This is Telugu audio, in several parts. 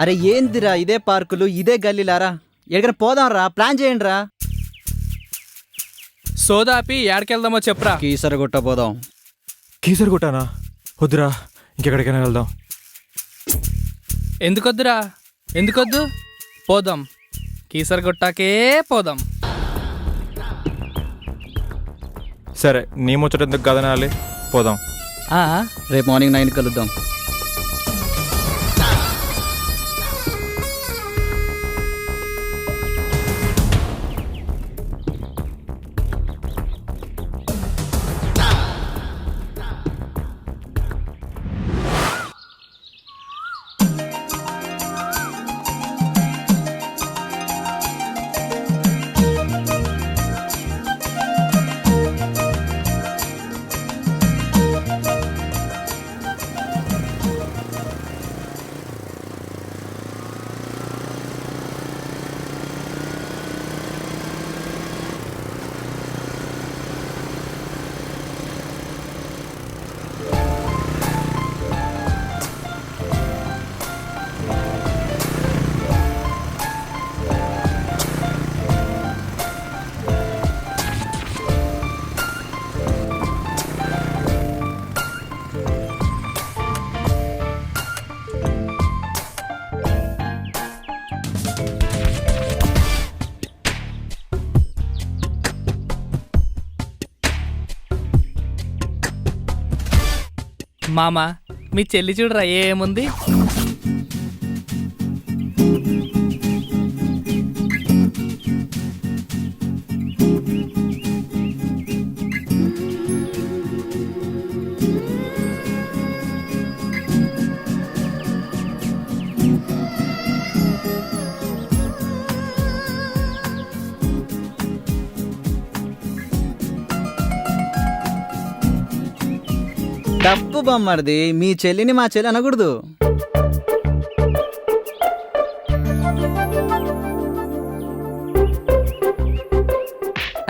అరే ఏందిరా ఇదే పార్కులు ఇదే గల్లీలారా, ఎక్కడికైనా పోదాం రా, ప్లాన్ చేయండి రా. సోదాపి ఏడకెళ్దామో చెప్పురా. కీసరగుట్ట పోదాం. కీసరగుట్టనా? వద్దురా, ఇంకెక్కడికైనా వెళ్దాం. ఎందుకొద్దురా? ఎందుకొద్దు? పోదాం, కీసరగుట్టకే పోదాం. సరే, నీ ముచ్చట ఎందుకు కదనాలి, పోదాం. రేపు మార్నింగ్ 9 కలుద్దాం. మామ, మీ చెల్లి చూడరా ఏముంది. తప్పు బొమ్మర్ది, మీ చెల్లిని మా చెల్లి అనకూడదు.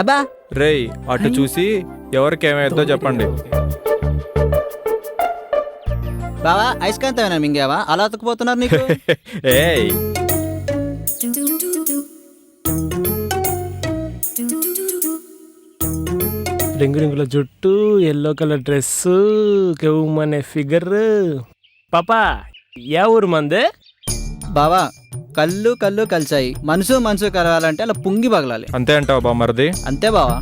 అబ్బా రేయ్, అటు చూసి ఎవరికేమైందో చెప్పండి. బావా ఐస్కాంతమేనా మింగావా, అలా అతుకుపోతున్నారు నీకు? ఏయ్, రింగు రింగుల జుట్టు, ఎల్లో కలర్ డ్రెస్, కెవ్వుమనే ఫిగర్. పాపా, ఏ ఊరు మంది? బావా కళ్ళు కళ్ళు కలిసాయి, మనసు మనసు కలవాలంటే అలా పుంగి పగలాలి. అంతే అంటావు బామ్మర్ది? అంతే బావా.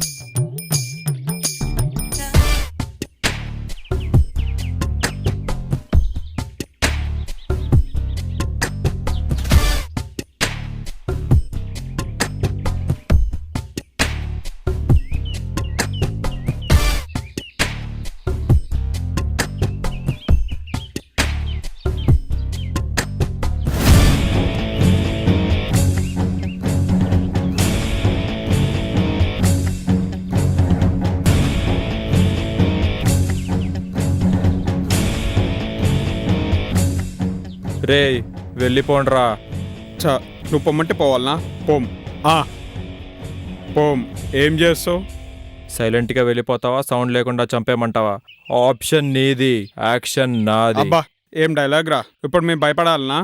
రేయ్, వెళ్ళిపోండ్రా. నువ్వు పొమ్మంటే పోవాలనా? పోం పోం. ఏం చేస్తావు? సైలెంట్గా వెళ్ళిపోతావా, సౌండ్ లేకుండా చంపేయమంటావా? ఆప్షన్ నీది, యాక్షన్ నాది. అబ్బా, ఏం డైలాగ్ రా! ఇప్పుడు మేము భయపడాలనా?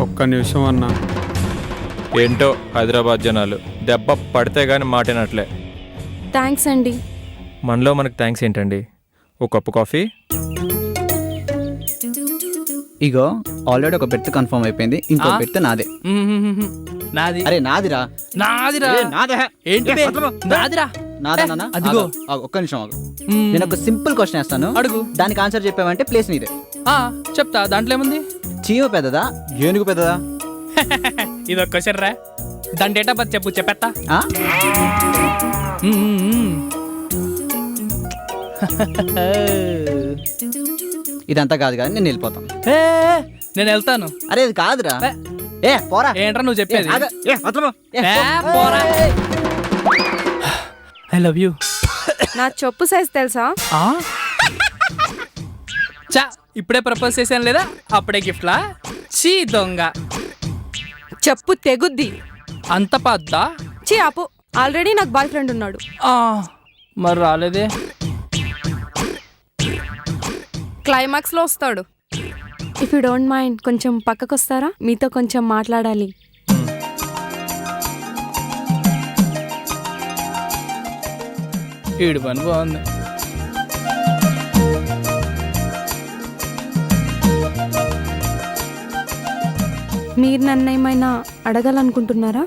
ఒక్క నిమిషం అన్నా. ఏంటో హైదరాబాద్ జనాలు దెబ్బ పడితే గాని మాటినట్లే. థ్యాంక్స్ అండి. మనలో మనకు థ్యాంక్స్ ఏంటండి? ఒక కప్పు కాఫీ. ఇగో ఆల్రెడీ ఒక బెర్త్ కన్ఫర్మ్ అయిపోయింది, ఇంకో బెర్త్ నాదే. నాది. అరే నాదిరా. నాదిరా. ఏ, నాదే. ఏంటి బే? నాదిరా. నాదా నాన్న? అదిగో. ఒక్క నిమిషం ఆగు. నేను ఒక సింపుల్ క్వశ్చన్ వేస్తాను, అడుగు. దానికి ఆన్సర్ చెప్పావంటే ప్లేస్ నీదే. చెప్తా, దాంట్లో ఏముంది? చీమ పెద్దదా, ఏనుగు పెద్దదా? ఇదొక క్వశ్చన్ రా. దాని డేట్ ఆఫ్ బర్త్ చెప్పు, చెప్పేస్తా. ఆ? ఇదంతా కాదు కానీ నేను వెళ్ళిపోతాను. నేను వెళ్తాను. అరే ఇది కాదురా. ఏ పోరా. ఏంట్రా నువ్వు చెప్పేది? పోరా. I love you. నా చెప్పు సైజ్ తెలుసా? చా, ఇప్పుడే ప్రపోజ్ చేశాను లేదా, అప్పుడే గిఫ్ట్లా? చీ దొంగ. చెప్పు తెగుద్ది. అంత పద్దా? చీ ఆపు, ఆల్రెడీ నాకు బాయ్ ఫ్రెండ్ ఉన్నాడు. మరి రాలేదే. క్లైమాక్స్లో వస్తాడు. ఇఫ్ యూ డోంట్ మైండ్ కొంచెం పక్కకు వస్తారా, మీతో కొంచెం మాట్లాడాలి. ఈడు పని బాగుంది. మీరు నన్ను ఏమైనా అడగాలనుకుంటున్నారా?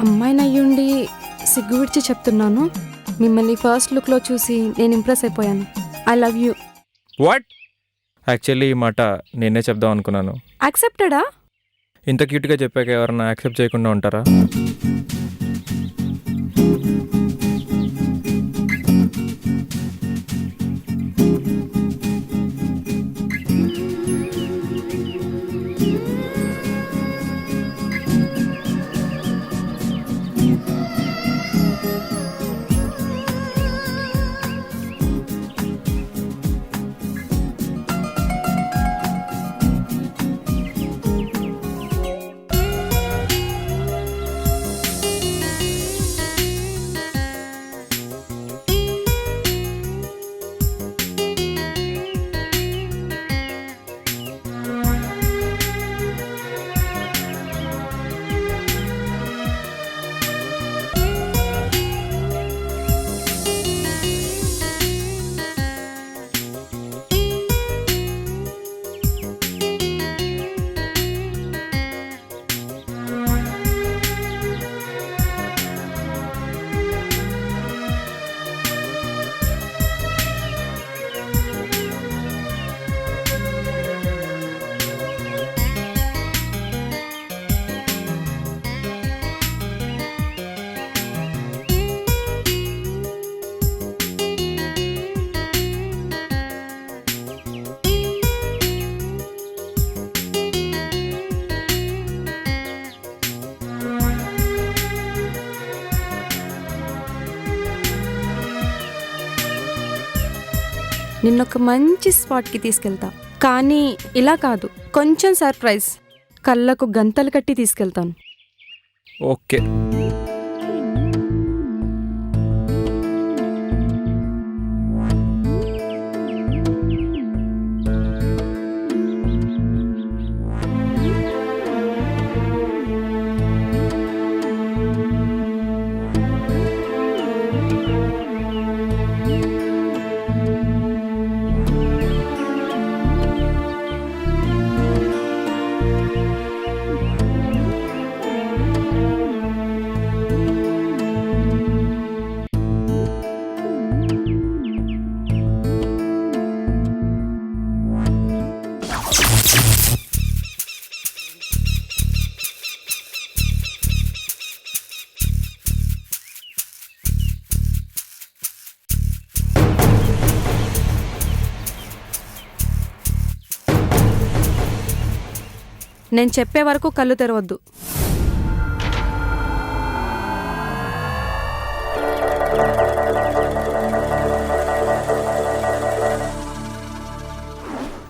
అమ్మాయిని అయ్యుండి సిగ్గు విడిచి చెప్తున్నాను, మిమ్మల్ని ఫస్ట్ లుక్లో చూసి నేను ఇంప్రెస్ అయిపోయాను. I love you. What? Actually ఈ మాట నేనే చెప్దాం అనుకున్నాను. యాక్సెప్టెడా? ఇంత క్యూట్గా చెప్పాక ఎవరన్నా యాక్సెప్ట్ చేయకుండా ఉంటారా? నిన్నొక మంచి స్పాట్కి తీసుకెళ్తా, కానీ ఇలా కాదు, కొంచెం సర్ప్రైజ్. కళ్ళకు గంతలు కట్టి తీసుకెళ్తాను. ఓకే. నేను చెప్పే వరకు కళ్ళు తెరవద్దు.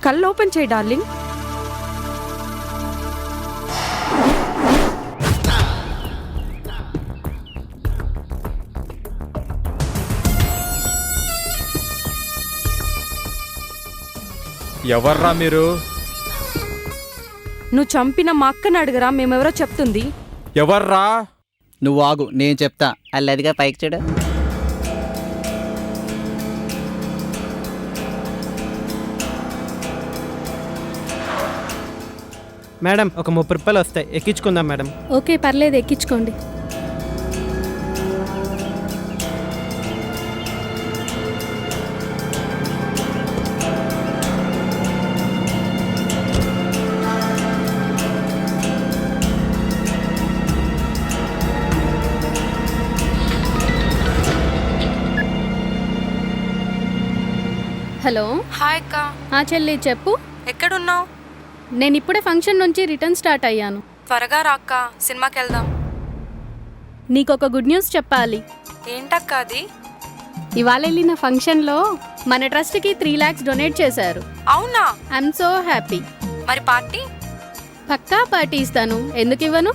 కళ్ళు ఓపెన్ చేయి డార్లింగ్. ఎవర్రా మీరు? నువ్వు చంపిన మా అక్కని అడుగురా, మేమెవరో చెప్తుంది. ఎవర్రా? నువ్వు ఆగు, నేను చెప్తా. అల్లదిగా పైకి చూడు. మేడం ఒక 30 రూపాయలు వస్తాయి, ఎక్కించుకుందాం మేడం. ఓకే పర్లేదు, ఎక్కించుకోండి. హలో. హాయ్ అక్క. చెల్లి చెప్పు. ఎక్కడున్నావు? నేను ఇప్పుడే ఫంక్షన్ నుంచి రిటర్న్ స్టార్ట్ అయ్యాను. త్వరగా రా అక్క, సినిమాకి వెళ్దాం. నీకొక గుడ్ న్యూస్ చెప్పాలి. ఏంటక్క అది? ఇవాళ వెళ్ళిన ఫంక్షన్లో మన ట్రస్ట్కి 3 lakhs డొనేట్ చేశారు. అవునా? I'm so happy. మరి పార్టీ? పక్కా పార్టీ ఇస్తాను, ఎందుకు ఇవ్వను?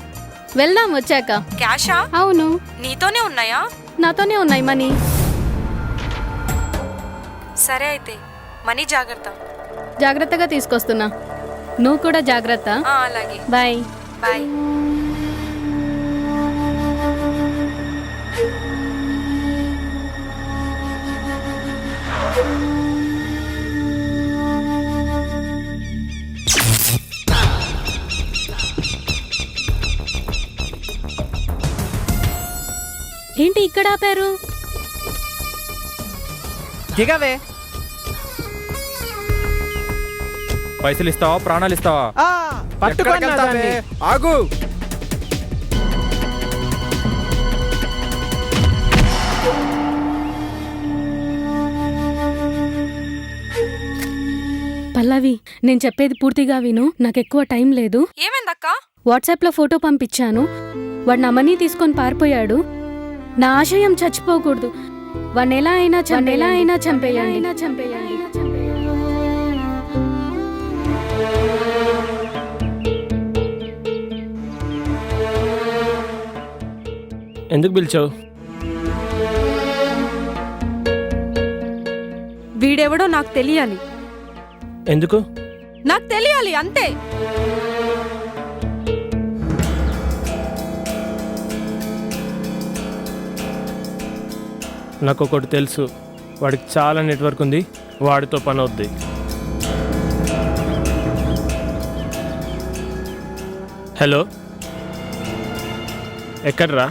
వెళ్దాం వచ్చాక. క్యాషా? అవును, నీతోనే ఉన్నాయా? నాతోనే ఉన్నాయి మనీ. సరే అయితే మనీ జాగ్రత్త. జాగ్రత్తగా తీసుకొస్తున్నా, నువ్వు కూడా జాగ్రత్త. అలాగే. బాయ్. బాయ్. ఏంటి ఇక్కడ ఆపారు? దిగవే. పైసలు ఇస్తావా ప్రాణాలు ఇస్తావా? పట్టుకోన్నా ఎక్కడికి వెళ్తావే? దాన్ని. ఆగు. పల్లవి, నేను చెప్పేది పూర్తిగా విను, నాకు ఎక్కువ టైం లేదు. ఏమైందక్క? వాట్సాప్లో ఫోటో పంపించాను. వాడు నా మనీ తీసుకొని పారిపోయాడు. నా ఆశయం చచ్చిపోకూడదు. వాడిని ఎలా అయినా చంపేయండి. ఎందుకు పిలిచావు? వీడెవడో నాకు తెలియాలి. ఎందుకు? నాకు తెలియాలి అంతే. నాకు ఒకటి తెలుసు, వాడికి చాలా నెట్వర్క్ ఉంది, వాడితో పని అవుద్ది. హలో, ఎక్కడ్రా?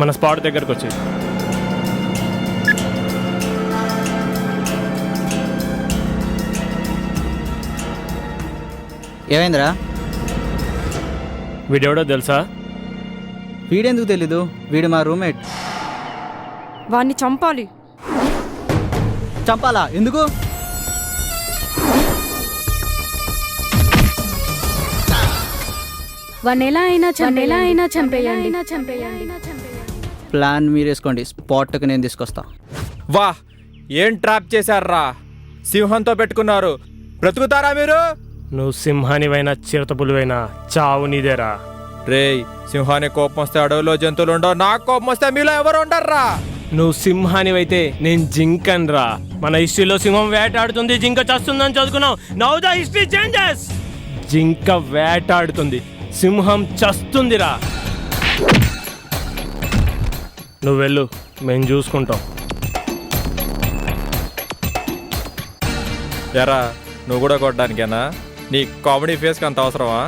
మన స్పాట్ దగ్గరకు వచ్చి. ఏమైందిరా? వీడెవడో తెలుసా? వీడెందుకు తెలీదు? వీడు మా రూమ్మేట్. వాణ్ణి చంపాలి. చంపాలా? ఎందుకు? వాడిని ఎలా అయినా చంపేయండి. ప్లాన్ మీరేసుకోండి, స్పాట్కి నేను తీసుకొస్తా. వా, ఏం ట్రాప్ చేశారా? సింహంతో పెట్టుకున్నారు, బ్రతుకుతారా మీరు? నువ్వు సింహానివైనా చిరుతపులివైనా చావు నీదేరా. రేయ్, సింహానికి కోపం వస్తే అడవిలో జంతువులు ఉండవు, నాకు కోపం వస్తే మీలో ఎవరు ఉండర్రా? నువ్వు సింహానివైతే నేను జింకన్రా. మన హిస్టరీలో సింహం వేటాడుతుంది, జింక చస్తుందని చదువుకున్నావు. Now the history changes. జింక వేటాడుతుంది, సింహం చస్తుందిరా. నువ్వు వెళ్ళు, మేము చూసుకుంటాం. ఎరా, నువ్వు కూడా కొట్టడానికేనా? నీ కామెడీ ఫేస్కి అంత అవసరమా?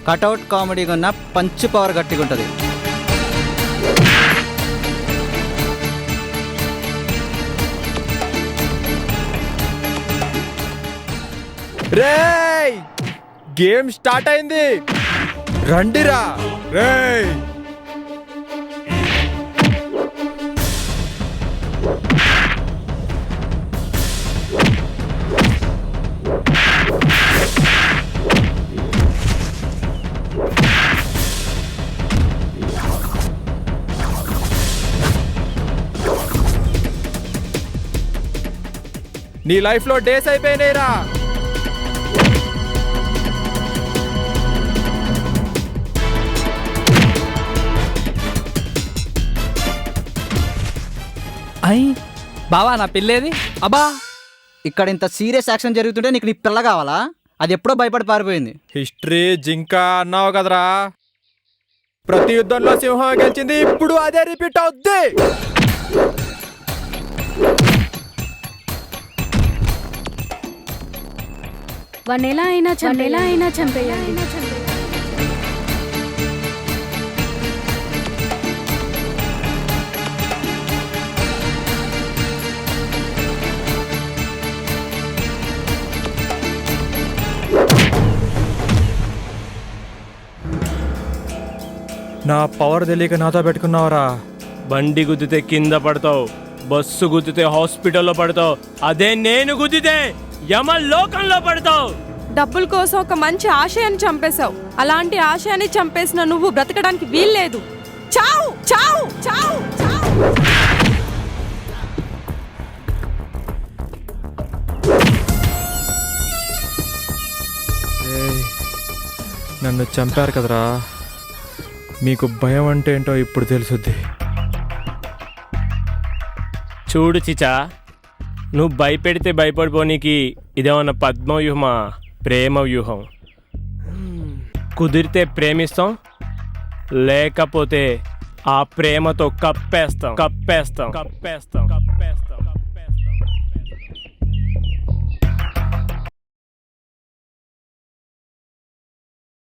కటౌట్ కామెడీ కన్నా పంచ్ పవర్ గట్టిగా ఉంటుంది. రేయ్, గేమ్ స్టార్ట్ అయింది, రండిరా. రేయ్ నీ లైఫ్లో డేస్ అయిపోయినాయిరా. అయ్ బావా, నా పెళ్ళేది? అబ్బా, ఇక్కడ ఇంత సీరియస్ యాక్షన్ జరుగుతుంటే నీకు నీ పిల్ల కావాలా? అది ఎప్పుడో భయపడి పారిపోయింది. హిస్టరీ జింక అన్నావు కదరా, ప్రతి యుద్ధంలో సింహం గెలిచింది, ఇప్పుడు అదే రిపీట్ అవుద్ది. వాడిని ఎలా అయినా చంపేయండి. నా పవర్ తెలియక నాతో పెట్టుకున్నావురా. బండి గుద్దితే కింద పడతావు, బస్సు గుద్దితే హాస్పిటల్లో పడతావు, అదే నేను గుద్దితే యమలోకంలో పడతావు. డబ్బుల కోసం ఒక మంచి ఆశయాన్ని చంపేశావు. అలాంటి ఆశయాన్ని చంపేసిన నువ్వు బ్రతకడానికి వీల్లేదు. చావు చావు చావు చావు. నన్ను చంపారు కదరా, మీకు భయం అంటే ఏంటో ఇప్పుడు తెలుసుద్ది. చూడు చిచా, నువ్వు భయపెడితే భయపడిపోనీకి ఇదేమన్నా పద్మవ్యూహమా, ప్రేమ వ్యూహం. కుదిరితే ప్రేమిస్తాం, లేకపోతే ఆ ప్రేమతో కప్పేస్తాం.